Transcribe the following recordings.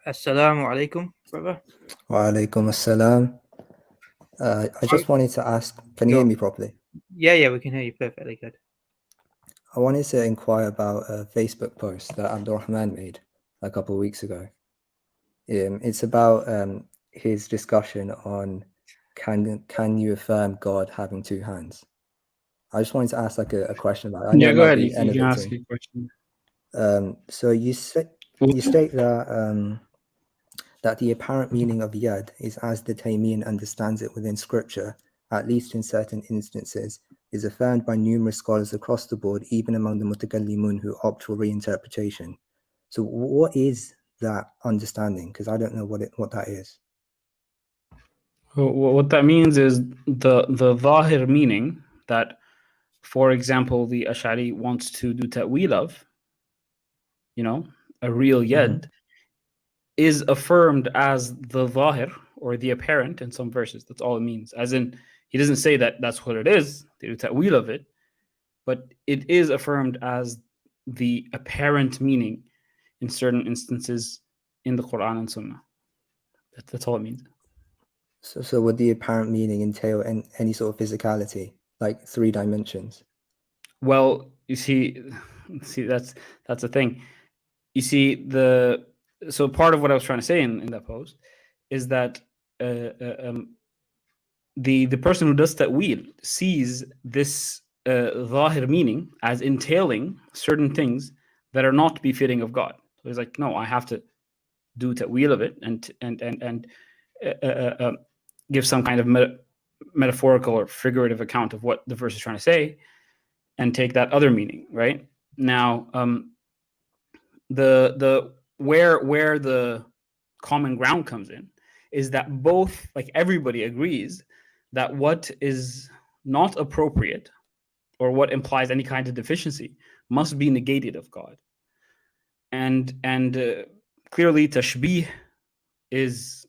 Assalamu alaikum, brother. Wa alaikum assalam. I just wanted to ask, can you hear me properly? Yeah, we can hear you perfectly good. I wanted to inquire about a Facebook post that Abdulrahman made a couple of weeks ago. It's about his discussion on can you affirm God having two hands? I just wanted to ask like a question about it. I know Yeah, it go might ahead. be You can ask innovating. your question. So you state that the apparent meaning of yad is as the Taymiyyah understands it within scripture, at least in certain instances, is affirmed by numerous scholars across the board, even among the mutakallimun who opt for reinterpretation. So what is that understanding? Because I don't know what that is. What that means is the zahir meaning that, for example, the Ash'ari wants to do ta'wil of, a real yad, is affirmed as the zahir or the apparent in some verses. That's all it means. As in, he doesn't say that that's what it is, they do ta'wil of it, but it is affirmed as the apparent meaning in certain instances in the Quran and Sunnah. That's all it means. So would the apparent meaning entail any sort of physicality, like 3 dimensions? Well, you see, that's the thing. You see, so part of what I was trying to say in that post is that the person who does ta'wil sees this zahir meaning as entailing certain things that are not befitting of God. So he's like, no, I have to do ta'wil of it and give some kind of metaphorical or figurative account of what the verse is trying to say, and take that other meaning. Right now, the where the common ground comes in is that both, like, everybody agrees that what is not appropriate or what implies any kind of deficiency must be negated of God, and clearly tashbih is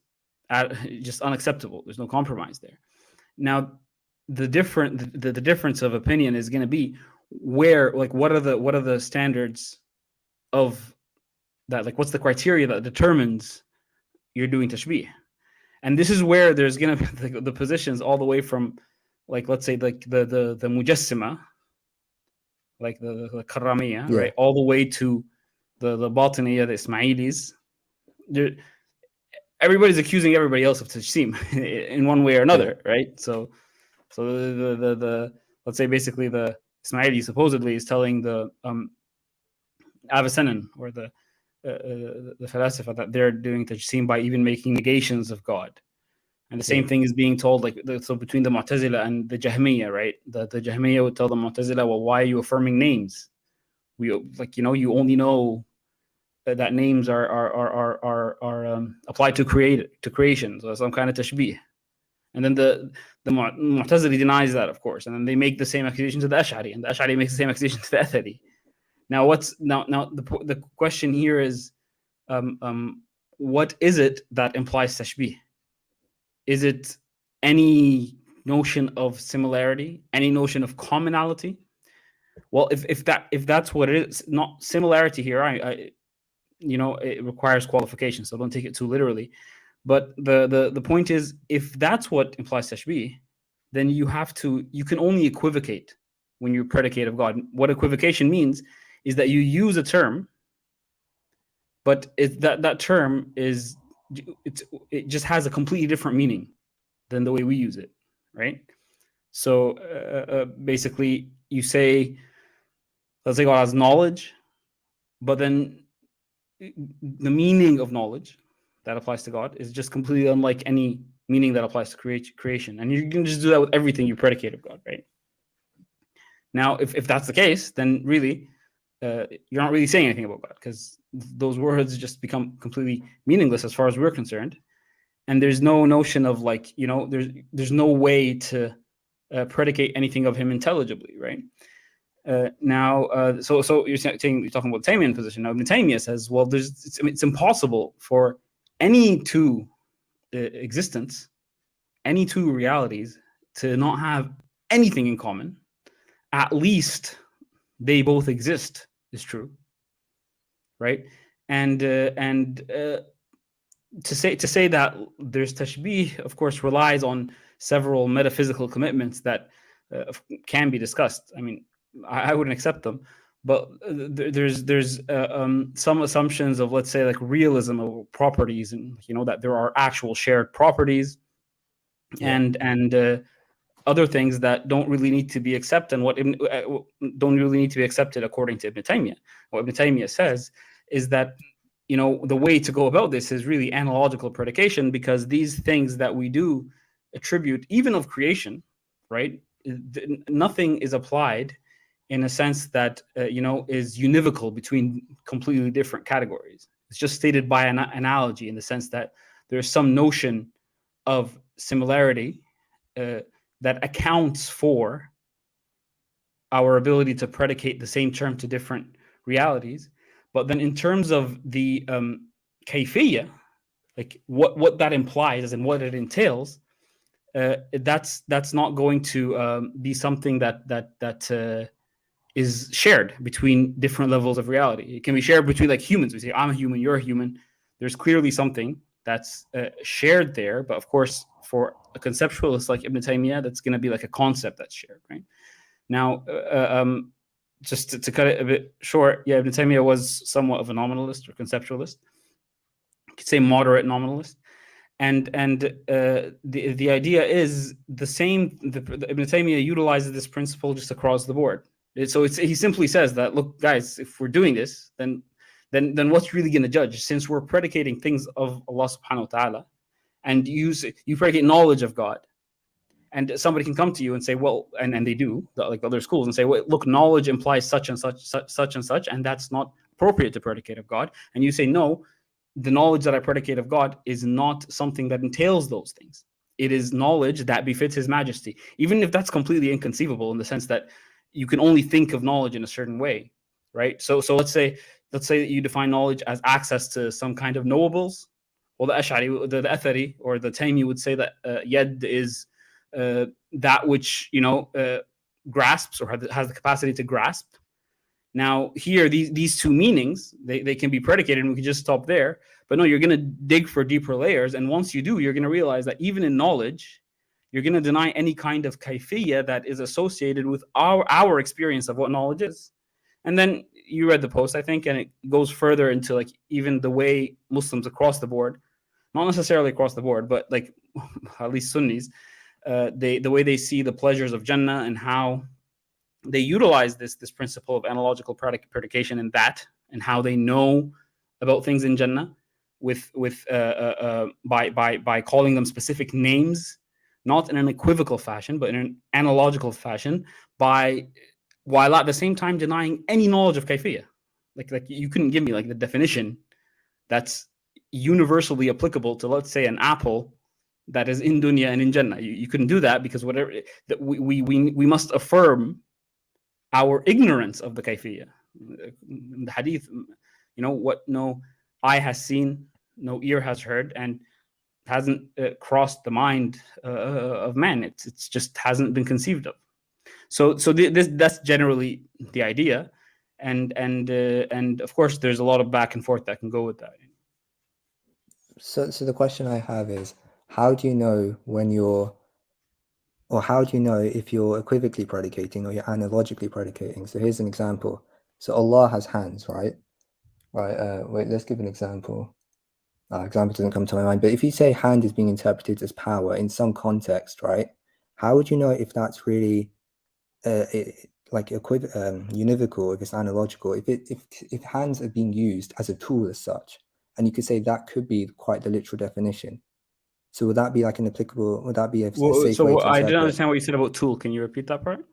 just unacceptable. There's no compromise there. Now, the difference of opinion is going to be where, like, what are the standards of that? Like, what's the criteria that determines you're doing tashbih? And this is where there's going to be the positions all the way from, like, let's say, like the mujassima, like the karramiyya, right, all the way to the batiniyya, the Ismailis. Everybody's accusing everybody else of tashsim in one way or another, right? So the let's say basically the Ismaili supposedly is telling the Avicennan or the falasifa that they're doing tajsim by even making negations of God. And the same thing is being told, like, so between the Mu'tazila and the Jahmiyyah, right? The Jahmiyyah would tell the Mu'tazila, well, why are you affirming names? We, like, you only know that names are applied to creation, so some kind of tashbih. And then the Mu'tazili denies that, of course, and then they make the same accusation to the Ash'ari, and the Ash'ari makes the same accusation to the Athari. Now, the question here is, what is it that implies tashbih? Is it any notion of similarity, any notion of commonality? Well, if that's what it is, not similarity here, it requires qualification, so don't take it too literally. But the point is, if that's what implies tashbih, then you can only equivocate when you predicate of God. What equivocation means is that you use a term, but that term it just has a completely different meaning than the way we use it, right? So basically, you say, let's say God has knowledge, but then the meaning of knowledge that applies to God is just completely unlike any meaning that applies to creation. And you can just do that with everything you predicate of God, right? Now, if that's the case, then really, you're not really saying anything about God, because those words just become completely meaningless as far as we're concerned. And there's no notion of, like, there's no way to predicate anything of him intelligibly, right? So you're talking about the Taymiyyah position. Now, Ibn Taymiyyah says, well, it's impossible for any two existence, any two realities, to not have anything in common. At least they both exist is true, right? And to say that there's tashbih, of course, relies on several metaphysical commitments that can be discussed. I mean, I wouldn't accept them, but there's some assumptions of, let's say, like realism of properties, and that there are actual shared properties, and other things that don't really need to be accepted, and don't really need to be accepted according to Ibn Taymiyyah. What Ibn Taymiyyah says is that the way to go about this is really analogical predication, because these things that we do attribute, even of creation, right? Nothing is applied in a sense that is univocal between completely different categories. It's just stated by an analogy, in the sense that there's some notion of similarity that accounts for our ability to predicate the same term to different realities. But then in terms of the kayfiyya, like what that implies and what it entails, that's not going to be something that is shared between different levels of reality. It can be shared between, like, humans. We say, I'm a human, you're a human. There's clearly something that's shared there, but of course, for a conceptualist like Ibn Taymiyyah, that's going to be like a concept that's shared, right? Now, just to cut it a bit short, Ibn Taymiyyah was somewhat of a nominalist or conceptualist. You could say moderate nominalist. And the idea is the same. Ibn Taymiyyah utilizes this principle just across the board. So he simply says that, look, guys, if we're doing this, then what's really going to judge? Since we're predicating things of Allah subhanahu wa ta'ala, and you predicate knowledge of God, and somebody can come to you and say, well, and they do, like other schools, and say, well, look, knowledge implies such and such, and that's not appropriate to predicate of God. And you say, no, the knowledge that I predicate of God is not something that entails those things. It is knowledge that befits His Majesty, even if that's completely inconceivable, in the sense that you can only think of knowledge in a certain way, right? So let's say that you define knowledge as access to some kind of knowables. Well, the Ash'ari, the Athari, or the Taymi would say that yad is that which grasps, or has the capacity to grasp. Now, here, these two meanings, they can be predicated, and we can just stop there. But no, you're going to dig for deeper layers, and once you do, you're going to realize that even in knowledge, you're going to deny any kind of kayfiyya that is associated with our experience of what knowledge is. And then you read the post, I think, and it goes further into, like, even the way Muslims across the board, not necessarily across the board, but like at least Sunnis, the way they see the pleasures of Jannah, and how they utilize this principle of analogical predication in that, and how they know about things in Jannah by calling them specific names, not in an equivocal fashion, but in an analogical fashion, while at the same time denying any knowledge of kayfiyya. Like you couldn't give me like the definition that's universally applicable to, let's say, an apple that is in dunya and in Jannah. You couldn't do that, because whatever that we must affirm our ignorance of the kayfiyya. The hadith, what no eye has seen, no ear has heard, and hasn't crossed the mind of man. It's just hasn't been conceived of. So that's generally the idea, and of course there's a lot of back and forth that can go with that. So the question I have is, how do you know how do you know if you're equivocally predicating or you're analogically predicating? So here's an example. So Allah has hands, right? Wait, let's give an example. Example doesn't come to my mind, but if you say hand is being interpreted as power in some context, right? How would you know if that's really univocal, if it's analogical, if hands are being used as a tool as such? And you could say that could be quite the literal definition. So would that be like an applicable? Would that be a safe way to interpret? I didn't understand what you said about tool. Can you repeat that part?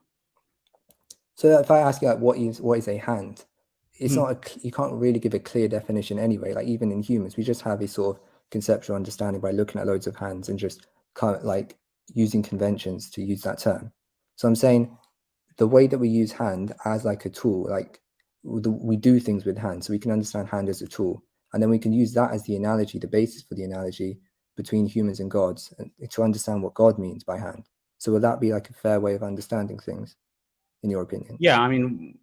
So if I ask you, like, what is a hand? It's not you can't really give a clear definition anyway. Like, even in humans, we just have a sort of conceptual understanding by looking at loads of hands and just kind of like using conventions to use that term. So I'm saying the way that we use hand as like a tool, like we do things with hand, so we can understand hand as a tool, and then we can use that as the analogy, the basis for the analogy between humans and gods, and to understand what God means by hand. So would that be like a fair way of understanding things, in your opinion? Yeah, I mean,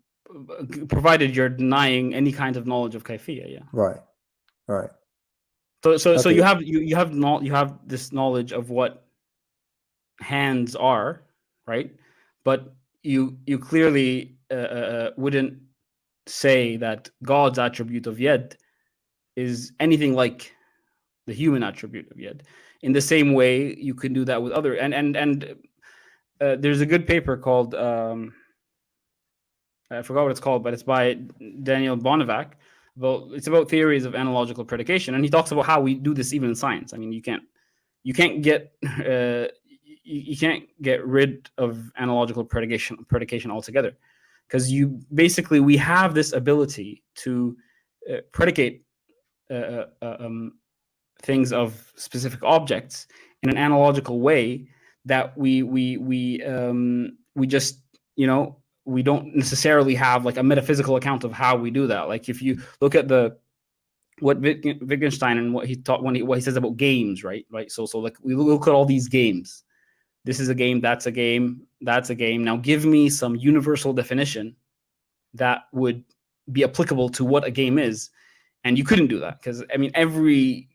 provided you're denying any kind of knowledge of kayfiyya, yeah. Right. So Okay. you have this knowledge of what hands are, right? But you clearly wouldn't say that God's attribute of yad is anything like the human attribute of yad. In the same way, you can do that with other and there's a good paper called I forgot what it's called, but it's by Daniel Bonavac. It's about theories of analogical predication, and he talks about how we do this even in science. I mean, you can't get you can't get rid of analogical predication altogether, because we have this ability to predicate things of specific objects in an analogical way that we just, we don't necessarily have like a metaphysical account of how we do that. Like if you look at what Wittgenstein and what he taught what he says about games, right? So like we look at all these games. This is a game, that's a game, that's a game. Now give me some universal definition that would be applicable to what a game is. And you couldn't do that, because I mean, every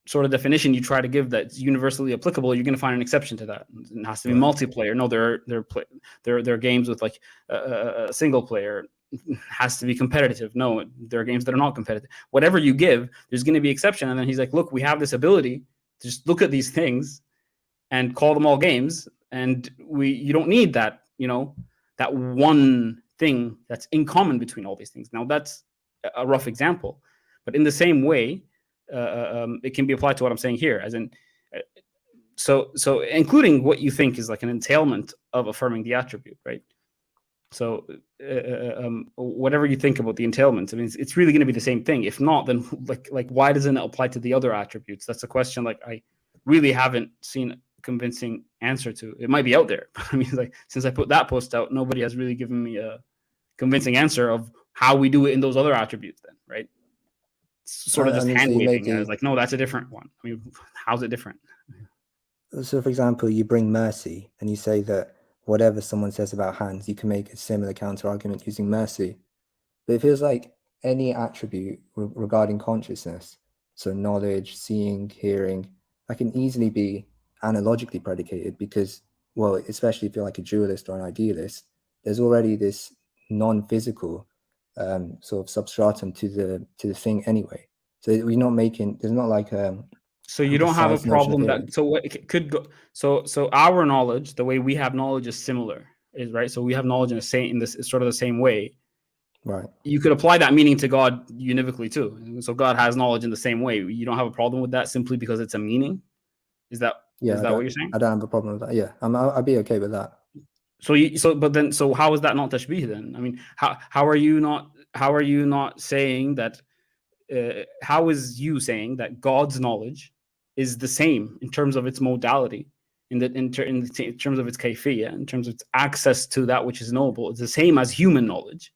sort of definition you try to give that's universally applicable, you're going to find an exception to that. It has to be multiplayer. No, there are games with like a single player. It has to be competitive. No, there are games that are not competitive. Whatever you give, there's going to be exception. And then he's like, look, we have this ability to just look at these things and call them all games, and you don't need that, that one thing that's in common between all these things. Now that's a rough example, but in the same way, it can be applied to what I'm saying here, as in, so including what you think is like an entailment of affirming the attribute, right? So whatever you think about the entailment, I mean, it's really going to be the same thing. If not, then like why doesn't it apply to the other attributes? That's a question like I really haven't seen a convincing answer to. It might be out there, but I mean, like since I put that post out, nobody has really given me a convincing answer of how we do it in those other attributes then, right? Sort of just hand waving. I was like, no, that's a different one. I mean, how's it different? So, for example, you bring mercy and you say that whatever someone says about hands, you can make a similar counter argument using mercy. But it feels like any attribute regarding consciousness, so knowledge, seeing, hearing, that can easily be analogically predicated because, well, especially if you're like a dualist or an idealist, there's already this non-physical sort of substratum to the thing anyway. So we're not making, there's not like so you don't have a problem that, so what it could go, so our knowledge, the way we have knowledge is similar, is right. So we have knowledge in this sort of the same way. Right. You could apply that meaning to God univocally too. So God has knowledge in the same way. You don't have a problem with that simply because it's a meaning. Is that what you're saying? I don't have a problem with that. Yeah, I'll be okay with that. So how is that not tashbih then? I mean, how are you not saying that? How is you saying that God's knowledge is the same in terms of its modality, in terms of its kayfiyya, in terms of its access to that which is knowable? It's the same as human knowledge.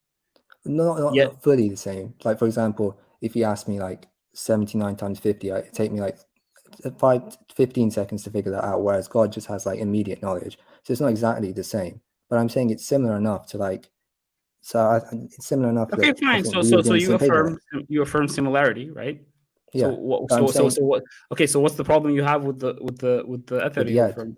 Not fully the same. Like, for example, if you ask me like 79 times 50, it take me like 15 seconds to figure that out, whereas God just has like immediate knowledge. So it's not exactly the same, but I'm saying it's similar enough to like, it's similar enough. Okay, fine. So you affirm similarity, right? Yeah. So what? Okay, so what's the problem you have with the etheri?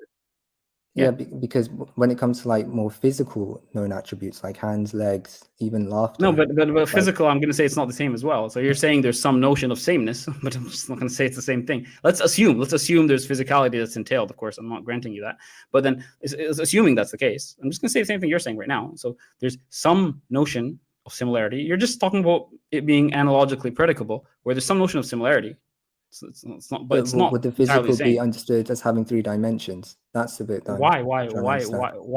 Yeah, because when it comes to like more physical known attributes like hands, legs, even laughter. No, but physical, I'm going to say it's not the same as well. So you're saying there's some notion of sameness, but I'm just not going to say it's the same thing. Let's assume there's physicality that's entailed. Of course, I'm not granting you that. But then it's assuming that's the case, I'm just going to say the same thing you're saying right now. So there's some notion of similarity. You're just talking about it being analogically predicable, where there's some notion of similarity. So it's not, but it's not. Would the physical be understood as having 3 dimensions? That's the bit. Why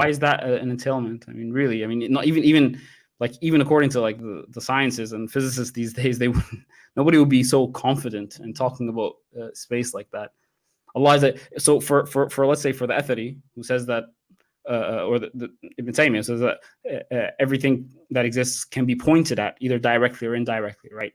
is that an entailment? I mean, really, I mean, not even according to like the sciences and physicists these days, nobody would be so confident in talking about space like that. Allah is that. So for let's say for the etheri, who says that, or the Ibn Taymiyyah says that everything that exists can be pointed at either directly or indirectly, right?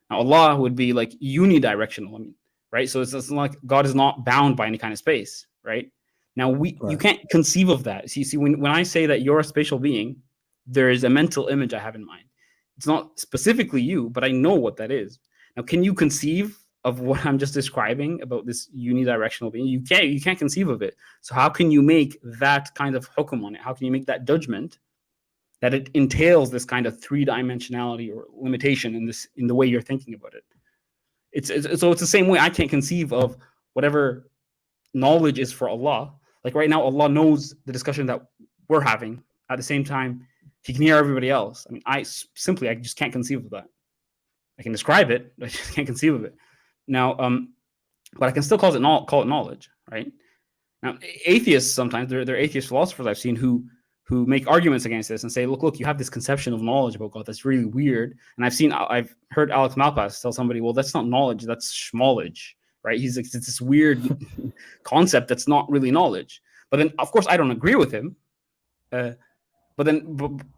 Now Allah would be like unidirectional. I mean, right? So it's like God is not bound by any kind of space, right? Now you can't conceive of that. See, when I say that you're a spatial being, there is a mental image I have in mind. It's not specifically you, but I know what that is. Now, can you conceive of what I'm just describing about this unidirectional being, you can't conceive of it. So how can you make that kind of hukum on it? How can you make that judgment that it entails this kind of three-dimensionality or limitation in the way you're thinking about it? So it's the same way I can't conceive of whatever knowledge is for Allah. Like right now, Allah knows the discussion that we're having. At the same time, He can hear everybody else. I mean, I just can't conceive of that. I can describe it, but I just can't conceive of it. Now, but I can still call it knowledge, right? Now, atheists sometimes, there are atheist philosophers I've seen who make arguments against this and say, look, you have this conception of knowledge about God that's really weird. And I've heard Alex Malpass tell somebody, well, that's not knowledge, that's schmolledge, right? He's like, it's this weird concept that's not really knowledge. But then, of course, I don't agree with him. But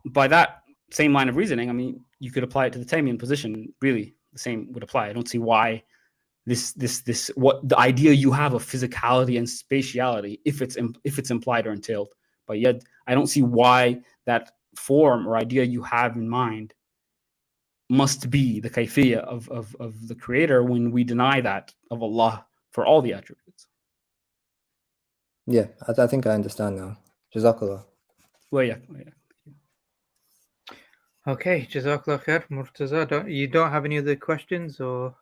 by that same line of reasoning, I mean, you could apply it to the Taymiyyah position. Really, the same would apply. I don't see why what the idea you have of physicality and spatiality, if it's implied or entailed, but yet I don't see why that form or idea you have in mind must be the kayfiyya of the creator when we deny that of Allah for all the attributes. Yeah, I think I understand now. Jazakallah. Well, yeah. Okay, Jazakallah khair, Murtaza. You don't have any other questions, or?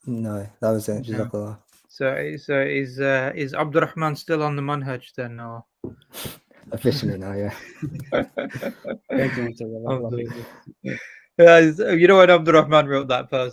No, that was it. Jazakallah. So is Abdulrahman still on the manhaj then, or? Officially now, yeah. Thank you, Murtaza. Yeah, you know when Abdulrahman wrote that post,